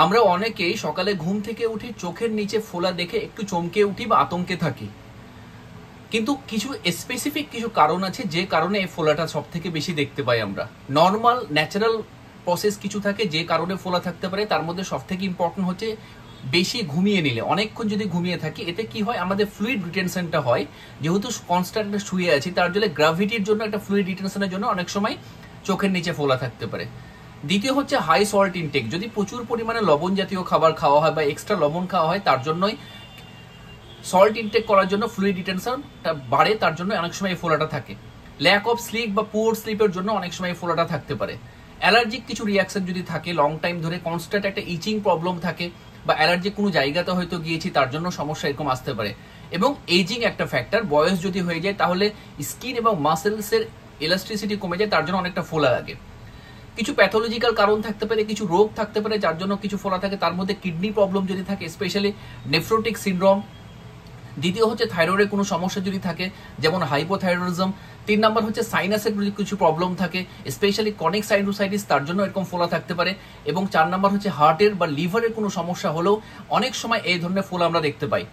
আমরা অনেকেই সকালে ঘুম থেকে উঠে চোখের নিচে ফোলা দেখে একটু চমকে উঠি বা আতঙ্কে থাকি, কিন্তু কিছু স্পেসিফিক কিছু কারণ আছে যে কারণে এই ফোলাটা সব থেকে বেশি দেখতে পাই আমরা। নর্মাল ন্যাচারাল প্রসেস কিছু থাকে যে কারণে ফোলা থাকতে পারে, তার মধ্যে সব থেকে ইম্পর্টেন্ট হচ্ছে বেশি ঘুমিয়ে নিলে, অনেকক্ষণ যদি ঘুমিয়ে থাকি এতে কি হয়, আমাদের ফ্লুইড রিটেনশনটা হয়। যেহেতু কনস্ট্যান্ট শুয়ে আছি তার জন্য গ্র্যাভিটির জন্য একটা ফ্লুইড রিটেনশনের জন্য অনেক সময় চোখের নিচে ফোলা থাকতে পারে। দ্বিতীয় হচ্ছে হাই সল্ট ইনটেক, যদি প্রচুর পরিমাণে লবণ জাতীয় খাবার খাওয়া হয় বা এক্সট্রা লবণ খাওয়া হয় তার জন্যই সল্ট ইনটেক করার জন্য ফ্লুইড রিটেনশনটা বাড়ে, তার জন্য অনেক সময় এই ফোলাটা থাকে। ল্যাক অফ স্লিপ বা পুয়ার স্লিপের জন্য অনেক সময় এই ফোলাটা থাকতে পারে। অ্যালার্জিক কিছু রিয়াকশন যদি থাকে, লং টাইম ধরে কনস্ট্যান্ট একটা ইচিং প্রবলেম থাকে, বা অ্যালার্জিক কোনো জায়গাতে হয়তো গিয়েছি তার জন্য সমস্যা এরকম আসতে পারে। এবং এজিং একটা ফ্যাক্টর, বয়স যদি হয়ে যায় তাহলে স্কিন এবং মাসেলসের ইলাস্ট্রিসিটি কমে যায়, তার জন্য অনেকটা ফোলা লাগে। কিছু প্যাথোলজিক্যাল কারণ থাকতে পারে, কিছু রোগ থাকতে পারে যার জন্য কিছু ফোলা থাকে, তার মধ্যে কিডনি প্রবলেম যদি থাকে, স্পেশালি নেফ্রোটিক সিনড্রোম। দ্বিতীয় হচ্ছে থাইরয়েডের কোনো সমস্যা যদি থাকে, যেমন হাইপোথাইরয়েডিজম। 3 নাম্বার হচ্ছে সাইনাসের যদি কিছু প্রবলেম থাকে, স্পেশালি ক্রনিক সাইনোসাইটিস, তার জন্য এরকম ফোলা থাকতে পারে। এবং 4 নাম্বার হচ্ছে হার্টের বা লিভারের কোনো সমস্যা হলেও অনেক সময় এই ধরনের ফোলা আমরা দেখতে পাই।